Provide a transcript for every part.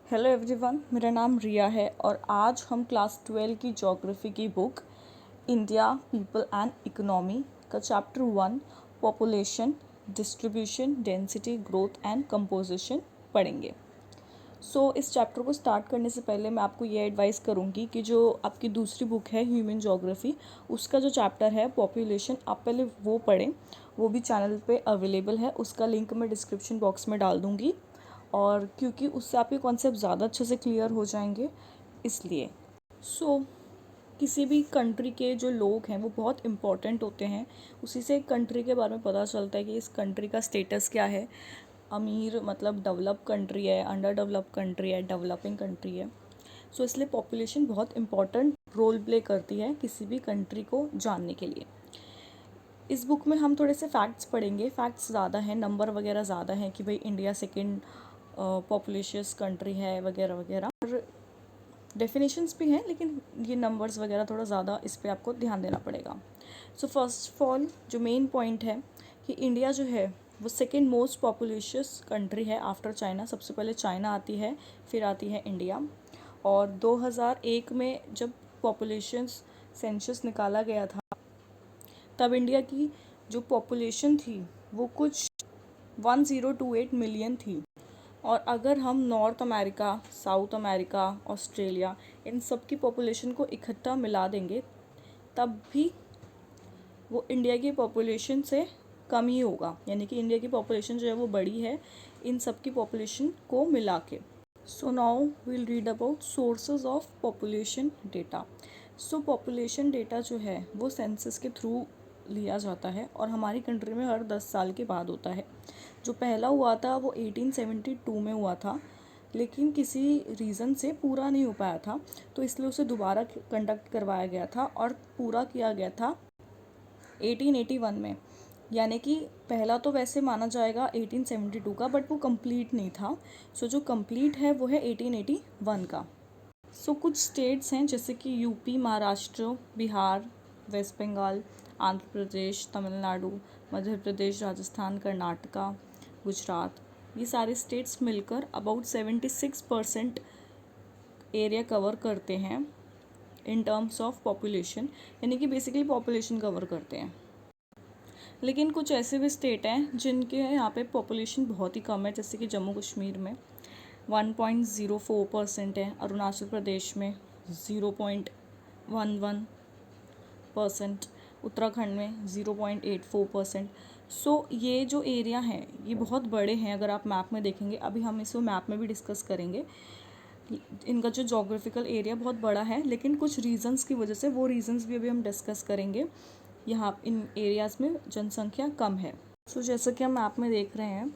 Hello everyone, मेरा नाम रिया है और आज हम क्लास 12 की ज्योग्राफी की book India people and economy का chapter 1 population distribution density growth and composition पढ़ेंगे। इस चैप्टर को स्टार्ट करने से पहले मैं आपको ये एडवाइस करूँगी कि जो आपकी दूसरी बुक है ह्यूमन ज्योग्राफी, उसका जो चैप्टर है पॉपुलेशन, आप पहले वो पढ़ें। वो भी चैनल पे अवेलेबल है, उसका लिंक मैं डिस्क्रिप्शन बॉक्स में डाल दूँगी। और क्योंकि उससे आपके कॉन्सेप्ट ज़्यादा अच्छे से क्लियर हो जाएंगे, इसलिए किसी भी कंट्री के जो लोग हैं वो बहुत इम्पोर्टेंट होते हैं। उसी से एक कंट्री के बारे में पता चलता है कि इस कंट्री का स्टेटस क्या है। अमीर मतलब डेवलप कंट्री है, अंडर डेवलप कंट्री है, डेवलपिंग कंट्री है। इसलिए पॉपुलेशन बहुत इम्पोर्टेंट रोल प्ले करती है किसी भी कंट्री को जानने के लिए। इस बुक में हम थोड़े से फैक्ट्स पढ़ेंगे। फैक्ट्स ज़्यादा हैं, नंबर वगैरह ज़्यादा हैं कि भाई इंडिया सेकेंड पॉपुलेशियस कंट्री है वगैरह वगैरह, और डेफिनेशंस भी हैं, लेकिन ये नंबर्स वगैरह थोड़ा ज़्यादा इस पे आपको ध्यान देना पड़ेगा। फर्स्ट ऑफ ऑल जो मेन पॉइंट है कि इंडिया जो है वो सेकेंड मोस्ट पॉपुलेशियस कंट्री है आफ्टर चाइना। सबसे पहले चाइना आती है, फिर आती है इंडिया। और 2001 में जब पॉपुलेशन सेंसस निकाला गया था, तब इंडिया की जो पॉपुलेशन थी वो कुछ 1028 मिलियन थी। और अगर हम north America, south America, Australia, इन सब की पॉपुलेशन को इकट्ठा मिला देंगे तब भी वो इंडिया की पॉपुलेशन से कम ही होगा। यानी कि इंडिया की पॉपुलेशन जो है वो बड़ी है इन सब की पॉपुलेशन को मिला के। Now we'll read about sources of population data. Population data जो है वो सेंसस के थ्रू लिया जाता है और हमारी कंट्री में हर 10 साल के बाद होता है। जो पहला हुआ था वो 1872 में हुआ था, लेकिन किसी रीज़न से पूरा नहीं हो पाया था, तो इसलिए उसे दोबारा कंडक्ट करवाया गया था और पूरा किया गया था 1881 में। यानी कि पहला तो वैसे माना जाएगा 1872 का, बट वो कंप्लीट नहीं था। जो कंप्लीट है वो है 1881 का। कुछ स्टेट्स हैं जैसे कि यूपी, महाराष्ट्र, बिहार, वेस्ट बंगाल, आंध्र प्रदेश, तमिलनाडु, मध्य प्रदेश, राजस्थान, कर्नाटका, गुजरात, ये सारे स्टेट्स मिलकर अबाउट 76% एरिया कवर करते हैं इन टर्म्स ऑफ पॉपुलेशन। यानी कि बेसिकली पॉपुलेशन कवर करते हैं। लेकिन कुछ ऐसे भी स्टेट हैं जिनके यहाँ पे पॉपुलेशन बहुत ही कम है, जैसे कि जम्मू कश्मीर में 1.04% है, अरुणाचल प्रदेश में 0.11%, उत्तराखंड में 0.84%। ये जो एरिया हैं ये बहुत बड़े हैं। अगर आप मैप में देखेंगे, अभी हम इसको मैप में भी डिस्कस करेंगे, इनका जो जोग्राफिकल एरिया बहुत बड़ा है, लेकिन कुछ रीजंस की वजह से, वो रीजंस भी अभी हम डिस्कस करेंगे, यहाँ इन एरियाज़ में जनसंख्या कम है। जैसा कि हम मैप में देख रहे हैं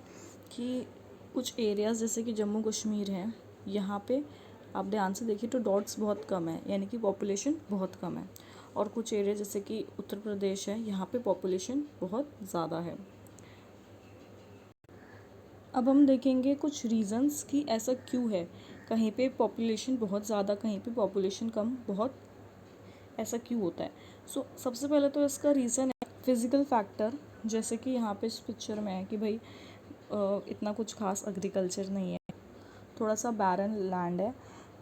कि कुछ एरियाज़ जैसे कि जम्मू कश्मीर है, यहाँ पे आप ध्यान से देखिए तो डॉट्स बहुत कम है, यानी कि पॉपुलेशन बहुत कम है। और कुछ एरिया जैसे कि उत्तर प्रदेश है, यहाँ पे पॉपुलेशन बहुत ज़्यादा है। अब हम देखेंगे कुछ रीज़न्स कि ऐसा क्यों है, कहीं पे पॉपुलेशन बहुत ज़्यादा, कहीं पे पॉपुलेशन कम, बहुत ऐसा क्यों होता है। सबसे पहले तो इसका रीज़न है फिज़िकल फैक्टर। जैसे कि यहाँ पे इस पिक्चर में है कि भाई इतना कुछ खास एग्रीकल्चर नहीं है, थोड़ा सा बैरन लैंड है।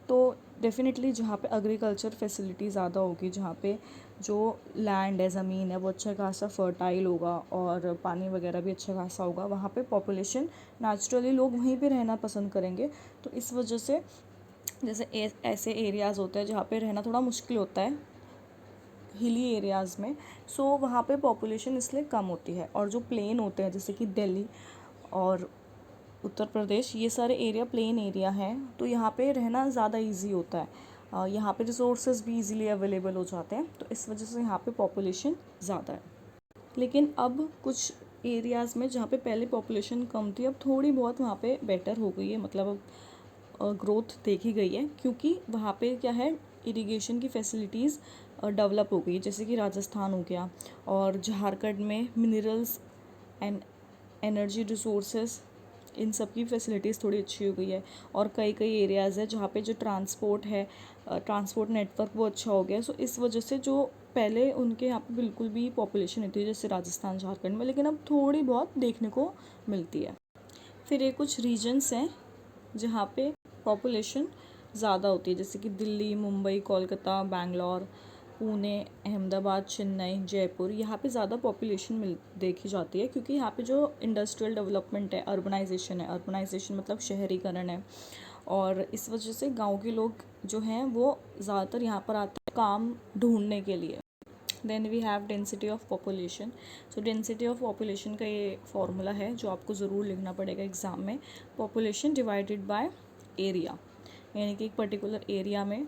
तो डेफिनेटली जहाँ पे एग्रीकल्चर फैसिलिटी ज़्यादा होगी, जहाँ पे जो लैंड है, ज़मीन है, वो अच्छा खासा फर्टाइल होगा और पानी वगैरह भी अच्छा खासा होगा, वहाँ पे पॉपुलेशन नेचुरली लोग वहीं पे रहना पसंद करेंगे। तो इस वजह से जैसे ऐसे एरियाज़ होते हैं जहाँ पे रहना थोड़ा मुश्किल होता है, हिली एरियाज़ में, वहाँ पे पॉपुलेशन इसलिए कम होती है। और जो प्लेन होते हैं जैसे कि दिल्ली और उत्तर प्रदेश, ये सारे एरिया प्लेन एरिया हैं, तो यहाँ पे रहना ज़्यादा इजी होता है। यहाँ पे रिसोर्सेज भी इजीली अवेलेबल हो जाते हैं, तो इस वजह से यहाँ पे पॉपुलेशन ज़्यादा है। लेकिन अब कुछ एरियाज़ में जहाँ पे पहले पॉपुलेशन कम थी, अब थोड़ी बहुत वहाँ पे बेटर हो गई है, मतलब ग्रोथ देखी गई है, क्योंकि वहाँ पे क्या है, इरिगेशन की फैसिलिटीज़ डेवलप हो गई। जैसे कि राजस्थान हो गया, और झारखंड में मिनरल्स एंड एनर्जी रिसोर्सेज, इन सब की फैसिलिटीज़ थोड़ी अच्छी हो गई है। और कई एरियाज़ है जहाँ पे जो ट्रांसपोर्ट है, ट्रांसपोर्ट नेटवर्क वो अच्छा हो गया। इस वजह से जो पहले उनके यहाँ पे बिल्कुल भी पॉपुलेशन नहीं थी, जैसे राजस्थान, झारखंड में, लेकिन अब थोड़ी बहुत देखने को मिलती है। फिर ये कुछ रीजन्स हैं जहाँ पे पॉपुलेशन ज़्यादा होती है, जैसे कि दिल्ली, मुंबई, कोलकाता, बैंगलोर, पुणे, अहमदाबाद, चेन्नई, जयपुर, यहाँ पे ज़्यादा पॉपुलेशन देखी जाती है, क्योंकि यहाँ पे जो इंडस्ट्रियल डेवलपमेंट है, अर्बनाइजेशन है, अर्बनाइजेशन मतलब शहरीकरण है, और इस वजह से गांव के लोग जो हैं वो ज़्यादातर यहाँ पर आते हैं काम ढूंढने के लिए। Then we have density of population. So density of population का ये फॉर्मूला है जो आपको ज़रूर लिखना पड़ेगा एग्ज़ाम में। पॉपुलेशन डिवाइडेड बाय एरिया, यानी कि एक पर्टिकुलर एरिया में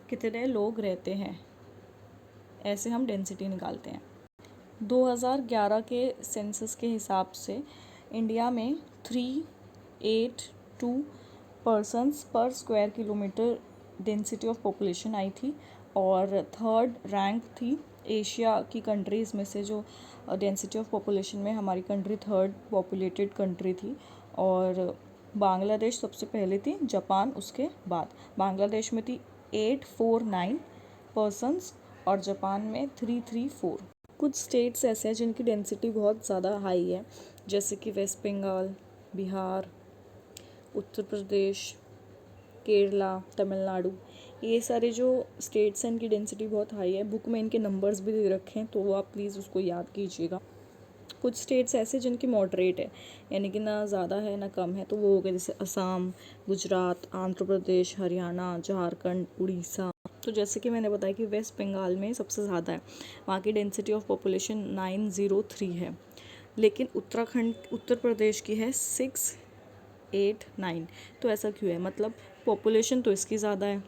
कितने लोग रहते हैं, ऐसे हम डेंसिटी निकालते हैं। 2011 के सेंसस के हिसाब से इंडिया में 382 persons per square kilometre density of population आई थी, और थर्ड रैंक थी एशिया की कंट्रीज़ में से। जो डेंसिटी ऑफ पॉपुलेशन में हमारी कंट्री थर्ड पॉपुलेटेड कंट्री थी, और बांग्लादेश सबसे पहले थी, जापान उसके बाद। बांग्लादेश में थी 849 पर्सन्स और जापान में 334। कुछ स्टेट्स ऐसे हैं जिनकी डेंसिटी बहुत ज़्यादा हाई है, जैसे कि वेस्ट बंगाल, बिहार, उत्तर प्रदेश, केरला, तमिलनाडु। ये सारे जो स्टेट्स हैं इनकी डेंसिटी बहुत हाई है। बुक में इनके नंबर्स भी दे रखे हैं, तो वो आप प्लीज़ उसको याद कीजिएगा। कुछ स्टेट्स ऐसे जिनकी मॉडरेट है, यानी कि ना ज़्यादा है ना कम है, तो वो हो गए जैसे असम, गुजरात, आंध्र प्रदेश, हरियाणा, झारखंड, उड़ीसा। तो जैसे कि मैंने बताया कि वेस्ट बंगाल में सबसे ज़्यादा है, वहाँ की डेंसिटी ऑफ पॉपुलेशन 903 है, लेकिन उत्तर प्रदेश की है 689। तो ऐसा क्यों है? मतलब पॉपुलेशन तो इसकी ज़्यादा है,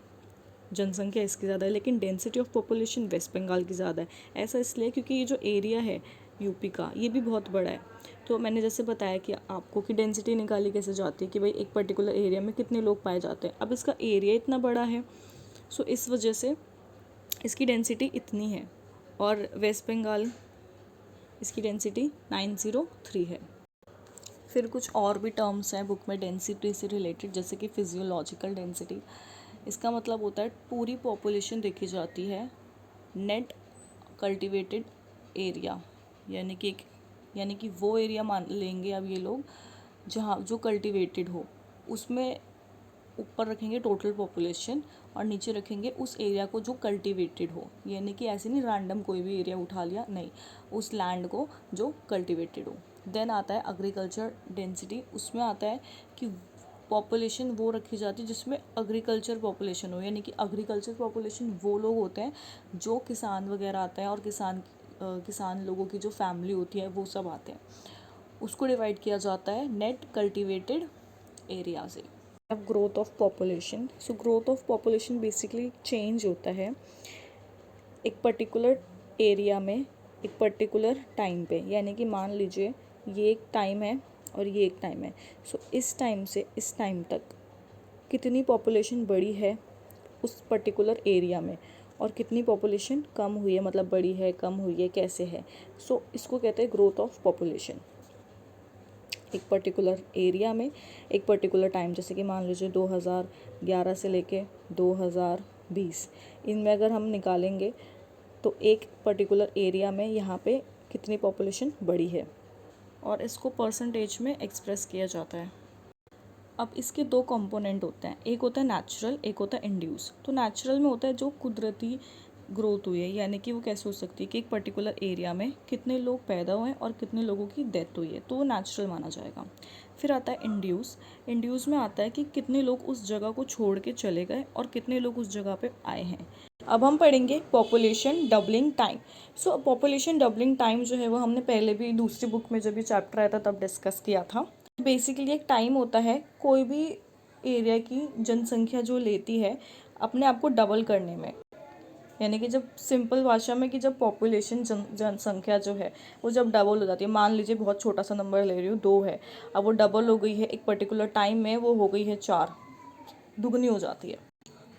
जनसंख्या इसकी ज़्यादा है, लेकिन density of population West Bengal की ज़्यादा है। ऐसा इसलिए क्योंकि ये जो एरिया है यूपी का, ये भी बहुत बड़ा है। तो मैंने जैसे बताया कि आपको कि डेंसिटी निकाली कैसे जाती है, कि भाई एक पर्टिकुलर एरिया में कितने लोग पाए जाते हैं। अब इसका एरिया इतना बड़ा है, सो इस वजह से इसकी डेंसिटी इतनी है, और वेस्ट बंगाल इसकी डेंसिटी 903 है। फिर कुछ और भी टर्म्स हैं बुक में डेंसिटी से रिलेटेड, जैसे कि फिजियोलॉजिकल डेंसिटी। इसका मतलब होता है पूरी पॉपुलेशन देखी जाती है नेट कल्टिवेटेड एरिया, यानी कि वो एरिया मान लेंगे अब ये लोग जहाँ जो कल्टिवेटेड हो, उसमें ऊपर रखेंगे टोटल पॉपुलेशन और नीचे रखेंगे उस एरिया को जो कल्टिवेटेड हो, यानी कि ऐसे नहीं रैंडम कोई भी एरिया उठा लिया, नहीं, उस लैंड को जो कल्टिवेटेड हो। देन आता है एग्रीकल्चर डेंसिटी। उसमें आता है कि पॉपुलेशन वो रखी जाती है जिसमें एग्रीकल्चर पॉपुलेशन हो, यानी कि एग्रीकल्चर पॉपुलेशन वो लोग होते हैं जो किसान वगैरह आता है, और किसान लोगों की जो फैमिली होती है वो सब आते हैं। उसको डिवाइड किया जाता है नेट कल्टिवेटेड एरिया से। अब growth of population. So growth of population basically change होता है एक पर्टिकुलर एरिया में एक पर्टिकुलर टाइम पे, यानी कि मान लीजिए ये एक टाइम है और ये एक टाइम है। सो इस टाइम से इस टाइम तक कितनी पॉपुलेशन बढ़ी है उस पर्टिकुलर एरिया में, और कितनी पॉपुलेशन कम हुई है, मतलब बढ़ी है, कम हुई है, कैसे है। सो इसको कहते हैं ग्रोथ ऑफ पॉपुलेशन। एक पर्टिकुलर एरिया में एक पर्टिकुलर टाइम, जैसे कि मान लीजिए 2011 से लेके 2020, इनमें अगर हम निकालेंगे तो एक पर्टिकुलर एरिया में यहाँ पे कितनी पॉपुलेशन बढ़ी है, और इसको परसेंटेज में एक्सप्रेस किया जाता है। अब इसके दो कंपोनेंट होते हैं, एक होता है नेचुरल, एक होता है इंड्यूस। तो नेचुरल में होता है जो कुदरती ग्रोथ हुई है, यानी कि वो कैसे हो सकती है कि एक पर्टिकुलर एरिया में कितने लोग पैदा हुए और कितने लोगों की डेथ हुई है, तो वो नेचुरल माना जाएगा। फिर आता है इंड्यूस। इंड्यूस में आता है कि कितने लोग उस जगह को छोड़ के चले गए और कितने लोग उस जगह पे आए हैं। अब हम पढ़ेंगे पॉपुलेशन डबलिंग टाइम। सो पॉपुलेशन डबलिंग टाइम जो है वो हमने पहले भी दूसरी बुक में जब ये चैप्टर आया था तब डिस्कस किया था। बेसिकली एक टाइम होता है कोई भी एरिया की जनसंख्या जो लेती है अपने आप को डबल करने में, यानी कि जब सिंपल भाषा में कि जब पॉपुलेशन जनसंख्या जो है वो जब डबल हो जाती है। मान लीजिए बहुत छोटा सा नंबर ले रही हूँ, 2 है, अब वो डबल हो गई है एक पर्टिकुलर टाइम में, वो हो गई है 4, दुगनी हो जाती है।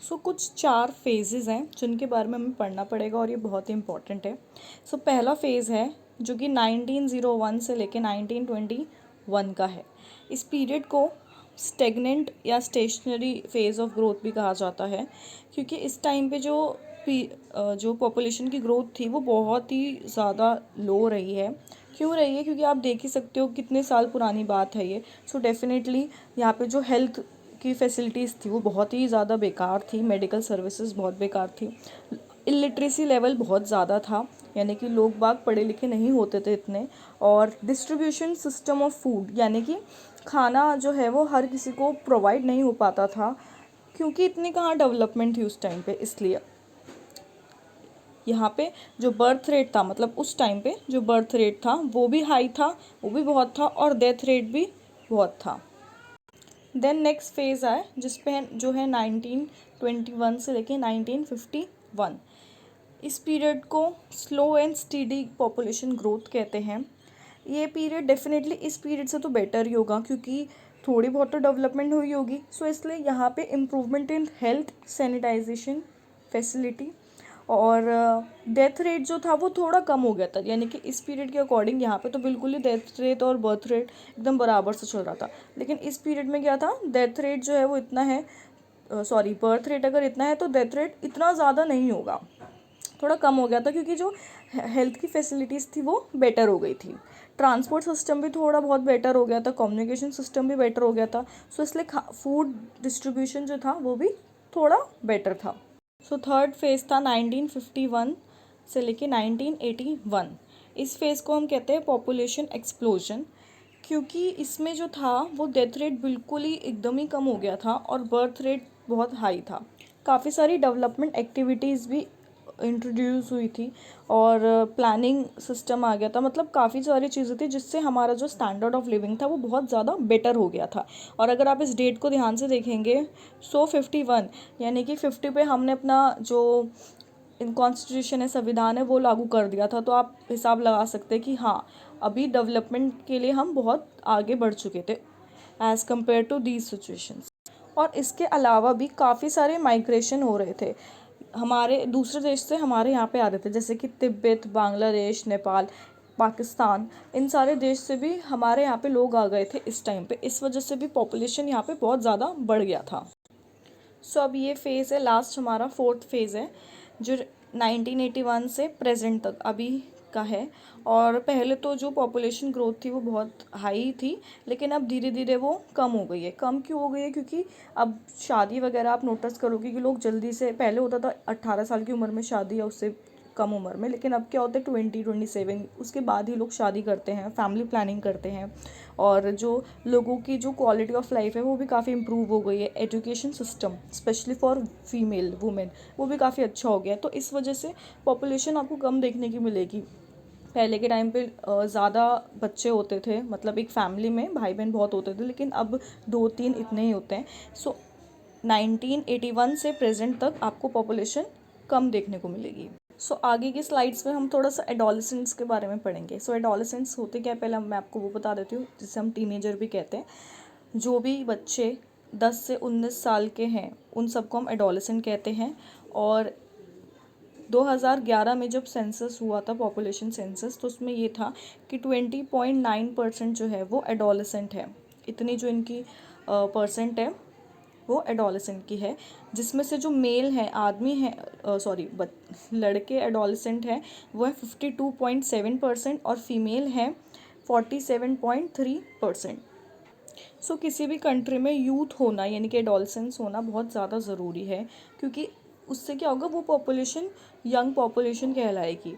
सो कुछ 4 फेजेस हैं जिनके बारे में हमें पढ़ना पड़ेगा और ये बहुत ही इंपॉर्टेंट है। सो पहला फेज़ है जो कि 1901 से लेके 1921 का है। इस पीरियड को स्टेगनेंट या स्टेशनरी फेज़ ऑफ ग्रोथ भी कहा जाता है, क्योंकि इस टाइम पे जो पॉपुलेशन की ग्रोथ थी वो बहुत ही ज़्यादा लो रही है। क्यों रही है? क्योंकि आप देख ही सकते हो कितने साल पुरानी बात है ये। सो डेफिनेटली यहाँ पे जो हेल्थ की फैसिलिटीज़ थी वो बहुत ही ज़्यादा बेकार थी, मेडिकल सर्विसेज बहुत बेकार थी, इलिटरेसी लेवल बहुत ज़्यादा था, यानी कि लोग बाग पढ़े लिखे नहीं होते थे इतने, और डिस्ट्रीब्यूशन सिस्टम ऑफ फूड यानी कि खाना जो है वो हर किसी को प्रोवाइड नहीं हो पाता था, क्योंकि इतनी कहाँ डेवलपमेंट थी उस टाइम पे। इसलिए यहाँ पे जो बर्थ रेट था, मतलब उस टाइम पे जो बर्थ रेट था वो भी हाई था, वो भी बहुत था, और डेथ रेट भी बहुत था। देन नेक्स्ट फेज़ आए जिसपे जो है 1921 से लेके 1951। इस पीरियड को slow and steady population growth कहते हैं। ये पीरियड डेफिनेटली इस पीरियड से तो बेटर ही होगा, क्योंकि थोड़ी बहुत तो डेवलपमेंट हुई होगी। सो इसलिए यहाँ पे improvement in health, sanitisation facility, और डेथ रेट जो था वो थोड़ा कम हो गया था, यानी कि इस पीरियड के अकॉर्डिंग यहाँ पे तो बिल्कुल ही डेथ रेट और बर्थ रेट एकदम बराबर से चल रहा था। लेकिन इस पीरियड में क्या था, डेथ रेट जो है वो इतना है, सॉरी बर्थ रेट अगर इतना है तो डेथ रेट इतना ज़्यादा नहीं होगा, थोड़ा कम हो गया था, क्योंकि जो हेल्थ की फैसिलिटीज़ थी वो बेटर हो गई थी, ट्रांसपोर्ट सिस्टम भी थोड़ा बहुत बेटर हो गया था, कम्युनिकेशन सिस्टम भी बेटर हो गया था। सो इसलिए फूड डिस्ट्रीब्यूशन जो था वो भी थोड़ा बेटर था। सो थर्ड फेज़ था 1951 से लेके 1981। इस फेज़ को हम कहते हैं पॉपुलेशन एक्सप्लोजन, क्योंकि इसमें जो था वो डेथ रेट बिल्कुल ही एकदम ही कम हो गया था और बर्थ रेट बहुत हाई था। काफ़ी सारी डेवलपमेंट एक्टिविटीज़ भी इंट्रोड्यूस हुई थी, और प्लानिंग सिस्टम आ गया था, मतलब काफ़ी सारी चीज़ें थी जिससे हमारा जो स्टैंडर्ड ऑफ लिविंग था वो बहुत ज़्यादा बेटर हो गया था। और अगर आप इस डेट को ध्यान से देखेंगे, 51 यानी कि 50 पे हमने अपना जो कॉन्स्टिट्यूशन है, संविधान है, वो लागू कर दिया था। तो आप हिसाब लगा सकते हैं कि हाँ, अभी डेवलपमेंट के लिए हम बहुत आगे बढ़ चुके थे as compared to these situations. और इसके अलावा भी काफ़ी सारे माइग्रेशन हो रहे थे, हमारे दूसरे देश से हमारे यहाँ पे आ रहे थे, जैसे कि तिब्बत, बांग्लादेश, नेपाल, पाकिस्तान, इन सारे देश से भी हमारे यहाँ पे लोग आ गए थे इस टाइम पे। इस वजह से भी पॉपुलेशन यहाँ पे बहुत ज़्यादा बढ़ गया था। सो अब ये फेज़ है लास्ट, हमारा फोर्थ फेज़ है, जो 1981 से प्रेजेंट तक अभी का है। और पहले तो जो पॉपुलेशन ग्रोथ थी वो बहुत हाई थी, लेकिन अब धीरे धीरे वो कम हो गई है। कम क्यों हो गई है, क्योंकि अब शादी वगैरह आप नोटिस करोगे कि लोग जल्दी से, पहले होता था 18 साल की उम्र में शादी या उससे कम उम्र में, लेकिन अब क्या होता है 27 उसके बाद ही लोग शादी करते हैं, फैमिली प्लानिंग करते हैं। और जो लोगों की जो क्वालिटी ऑफ लाइफ है वो भी काफ़ी इम्प्रूव हो गई है। Education system specially for female women वो भी काफ़ी अच्छा हो गया है। तो इस वजह से पॉपुलेशन आपको कम देखने की मिलेगी। पहले के टाइम पे ज़्यादा बच्चे होते थे, मतलब एक फैमिली में भाई बहन बहुत होते थे, लेकिन अब 2-3 इतने ही होते हैं। सो 1981 से प्रेजेंट तक आपको पॉपुलेशन कम देखने को मिलेगी। सो आगे की स्लाइड्स में हम थोड़ा सा एडोलेसेंट्स के बारे में पढ़ेंगे। सो एडोलेसेंट्स होते क्या है, पहले मैं आपको वो बता देती हूँ, जिसे हम टीनेजर भी कहते हैं। जो भी बच्चे 10 से 19 साल के हैं उन सबको हम एडोलेसेंट कहते हैं। और 2011 में जब सेंसस हुआ था, पॉपुलेशन सेंसस, तो उसमें ये था कि 20.9% जो है वो एडोलेसेंट है। इतनी जो इनकी परसेंट है वो एडोलेसेंट की है, जिसमें से जो मेल हैं, आदमी हैं, सॉरी लड़के एडोलेसेंट हैं वो है 52.7% और फीमेल हैं 47.3%। सो किसी भी कंट्री में यूथ होना यानी कि एडोलेसेंस होना बहुत ज़्यादा ज़रूरी है, क्योंकि उससे क्या होगा, वो पॉपुलेशन यंग पॉपुलेशन कहलाएगी।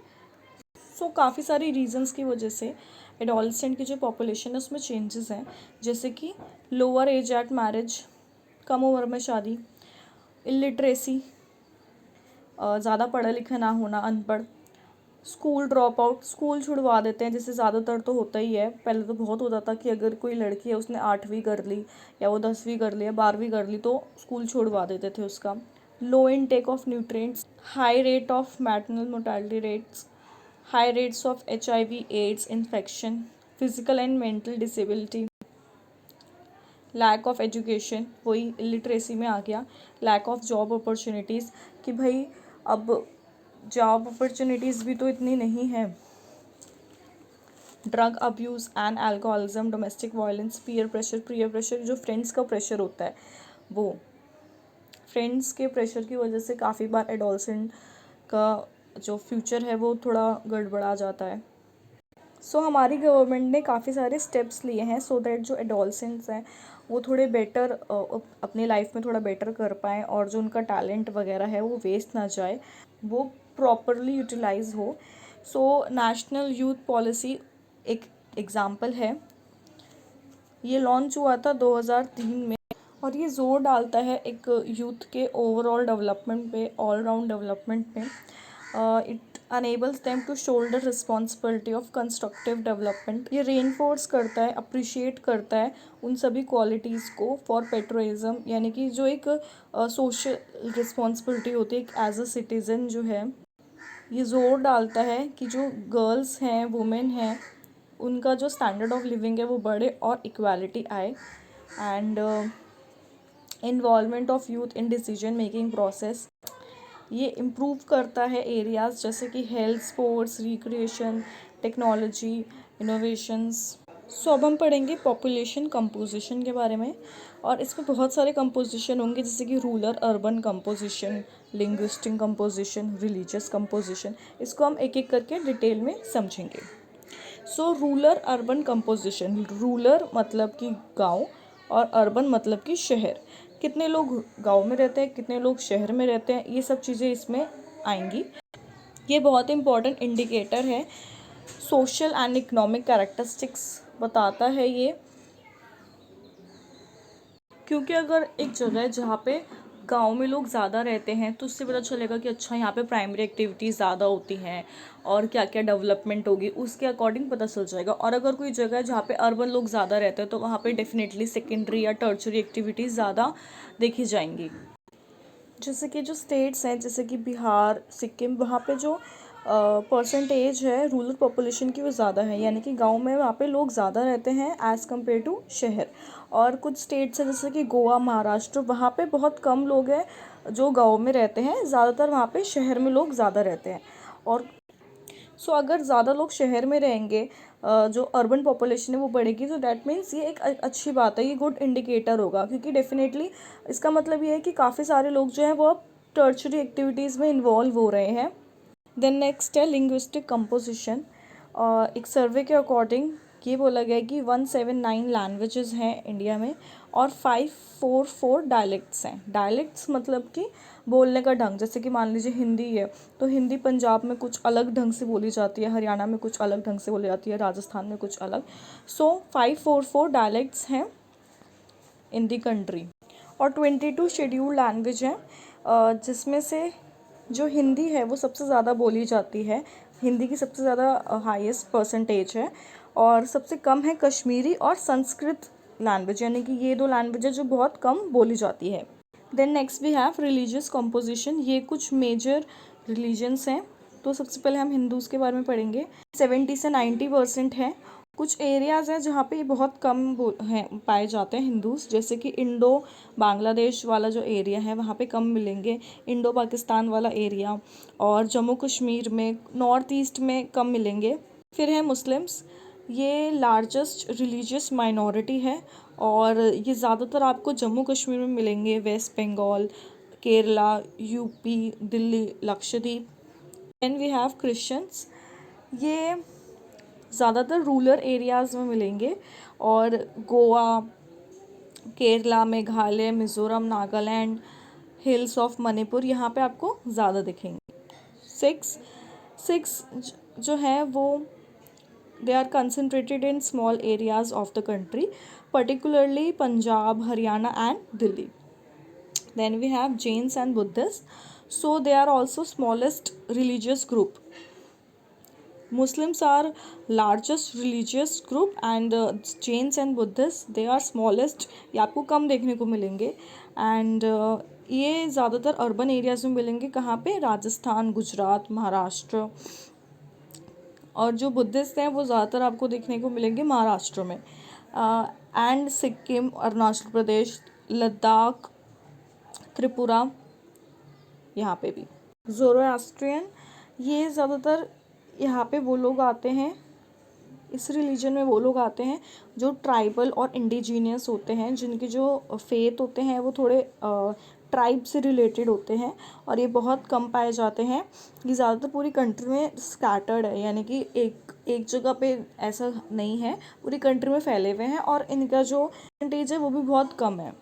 सो काफ़ी सारी रीजंस की वजह से एडोलेसेंट की जो पॉपुलेशन है उसमें चेंजेस हैं, जैसे कि लोअर एज एट मैरिज, कम उम्र में शादी, इलिटरेसी, ज़्यादा पढ़ा लिखा ना होना, अनपढ़, स्कूल ड्रॉप आउट, स्कूल छुड़वा देते हैं, जैसे ज़्यादातर तो होता ही है। पहले तो बहुत होता था कि अगर कोई लड़की है उसने 8वीं कर ली या वो 10वीं कर ली या 12वीं कर ली तो स्कूल छुड़वा देते थे उसका। Low intake of nutrients, high rate of maternal mortality rates, high rates of HIV AIDS infection, physical and mental disability, lack of education, वही इलिटरेसी में आ गया, लैक ऑफ जॉब अपॉर्चुनिटीज़, कि भाई अब जॉब अपॉर्चुनिटीज़ भी तो इतनी नहीं है, drug abuse and alcoholism, domestic violence, peer pressure, जो फ्रेंड्स का प्रेशर होता है, वो फ्रेंड्स के प्रेशर की वजह से काफ़ी बार एडोलसेंट का जो फ्यूचर है वो थोड़ा गड़बड़ा जाता है। सो हमारी गवर्नमेंट ने काफ़ी सारे स्टेप्स लिए हैं सो दैट जो एडोलसेंट्स हैं वो थोड़े बेटर अपनी लाइफ में थोड़ा बेटर कर पाएँ, और जो उनका टैलेंट वगैरह है वो वेस्ट ना जाए, वो प्रॉपरली यूटिलाइज हो। सो नेशनल यूथ पॉलिसी एक एग्ज़ाम्पल है। ये लॉन्च हुआ था 2003 में, और ये ज़ोर डालता है एक यूथ के ओवरऑल डेवलपमेंट पे, ऑल राउंड डेवलपमेंट पे। It enables them to shoulder responsibility of constructive development. ये रेनफोर्स करता है, अप्रिशिएट करता है उन सभी क्वालिटीज़ को फॉर पेट्रोइज़म, यानी कि जो एक सोशल रिस्पॉन्सिबिलिटी होती है एक एज अ सिटीज़न जो है। ये ज़ोर डालता है कि जो गर्ल्स हैं, वुमेन हैं, उनका जो स्टैंडर्ड ऑफ लिविंग है वो बढ़े और इक्वालिटी आए। And involvement of youth in decision making process, ये इम्प्रूव करता है एरियाज़ जैसे कि health, sports, recreation, technology, innovations. So अब हम पढ़ेंगे पॉपुलेशन कंपोजिशन के बारे में, और इसमें बहुत सारे कंपोजिशन होंगे जैसे कि rural urban composition, linguistic composition, religious composition. इसको हम एक एक करके डिटेल में समझेंगे। सो रूरल अर्बन कंपोजिशन, रूरल मतलब कि गांव और अर्बन मतलब कि शहर। कितने लोग गांव में रहते हैं, कितने लोग शहर में रहते हैं, ये सब चीज़ें इसमें आएंगी। ये बहुत इंपॉर्टेंट इंडिकेटर है, सोशल एंड इकोनॉमिक कैरेक्टरिस्टिक्स बताता है ये। क्योंकि अगर एक जगह है जहाँ पे गांव में लोग ज़्यादा रहते हैं तो उससे पता चलेगा कि अच्छा यहाँ पे प्राइमरी एक्टिविटीज़ ज़्यादा होती हैं और क्या क्या डेवलपमेंट होगी, उसके अकॉर्डिंग पता चल जाएगा। और अगर कोई जगह है जहाँ पे अर्बन लोग ज़्यादा रहते हैं तो वहाँ पे डेफिनेटली सेकेंडरी या टर्चरी एक्टिविटीज़ ज़्यादा देखी जाएंगी। जैसे कि जो स्टेट्स हैं जैसे कि बिहार, सिक्किम, वहाँ पे जो परसेंटेज है रूरल पॉपुलेशन की वो ज़्यादा है, यानी कि गांव में वहाँ पे लोग ज़्यादा रहते हैं एज़ कम्पेयर टू शहर। और कुछ स्टेट्स हैं जैसे कि गोवा, महाराष्ट्र, वहाँ पे बहुत कम लोग हैं जो गांव में रहते हैं, ज़्यादातर वहाँ पे शहर में लोग ज़्यादा रहते हैं। और सो अगर ज़्यादा लोग शहर में रहेंगे, जो अर्बन पॉपुलेशन है वो बढ़ेगी, तो डैट मीन्स ये एक अच्छी बात है, ये गुड इंडिकेटर होगा, क्योंकि डेफिनेटली इसका मतलब ये है कि काफ़ी सारे लोग जो हैं वो अब टर्चरी एक्टिविटीज़ में इन्वॉल्व हो रहे हैं। देन नेक्स्ट है लिंग्विस्टिक कंपोजिशन। एक सर्वे के अकॉर्डिंग ये बोला गया है कि 179 लैंग्वेजेस हैं इंडिया में और 544 डायलेक्ट्स हैं। डायलेक्ट्स मतलब कि बोलने का ढंग, जैसे कि मान लीजिए हिंदी है तो हिंदी पंजाब में कुछ अलग ढंग से बोली जाती है, हरियाणा में कुछ अलग ढंग से बोली जाती है, राजस्थान में कुछ अलग। सो 544 डायलेक्ट्स हैं इन दी कंट्री, और 22 शेड्यूल्ड लैंग्वेज हैं, जिसमें से जो हिंदी है वो सबसे ज़्यादा बोली जाती है, हिंदी की सबसे ज़्यादा हाईएस्ट परसेंटेज है, और सबसे कम है कश्मीरी और संस्कृत लैंग्वेज, यानी कि ये दो लैंग्वेज जो बहुत कम बोली जाती है। Then next we have religious composition. ये कुछ मेजर रिलीजन्स हैं, तो सबसे पहले हम हिंदूज़ के बारे में पढ़ेंगे। 70 से 90% है। कुछ एरियाज़ हैं जहाँ पे ये बहुत कम हैं पाए जाते हैं हिंदूज़, जैसे कि इंडो बांग्लादेश वाला जो एरिया है वहाँ पे कम मिलेंगे, इंडो पाकिस्तान वाला एरिया, और जम्मू कश्मीर में, नॉर्थ ईस्ट में कम मिलेंगे। फिर है मुस्लिम्स, ये लार्जेस्ट रिलीजियस माइनॉरिटी है, और ये ज़्यादातर आपको जम्मू कश्मीर में मिलेंगे, West Bengal, Kerala, UP, Delhi, Lakshadweep. Then we have Christians, ये ज़्यादातर रूरल एरियाज़ में मिलेंगे, और गोवा, केरला, मेघालय, मिज़ोरम, नागालैंड, हिल्स ऑफ मणिपुर, यहाँ पे आपको ज़्यादा दिखेंगे। सिक्स जो है वो they are concentrated in small areas of the country, particularly Punjab, Haryana and Delhi. Then we have Jains and Buddhist, so they are also smallest religious group. Muslims are largest religious group and Jains and Buddhists they are smallest, ये आपको कम देखने को मिलेंगे। And ये ज़्यादातर urban areas में मिलेंगे, कहाँ पे, राजस्थान, गुजरात, महाराष्ट्र। और जो बुद्धिस्ट हैं वो ज़्यादातर आपको देखने को मिलेंगे महाराष्ट्र में, एंड सिक्किम, अरुणाचल प्रदेश, लद्दाख, त्रिपुरा, यहाँ पे भी। ज़ोरोएस्ट्रियन, ये ज़्यादातर यहाँ पे वो लोग आते हैं, इस रिलीजन में वो लोग आते हैं जो ट्राइबल और इंडिजीनियस होते हैं, जिनके जो फेथ होते हैं वो थोड़े ट्राइब से रिलेटेड होते हैं, और ये बहुत कम पाए जाते हैं। ये ज़्यादातर पूरी कंट्री में स्कैटर्ड है, यानी कि एक एक जगह पे ऐसा नहीं है, पूरी कंट्री में फैले हुए हैं और इनका जो परसेंटेज है वो भी बहुत कम है।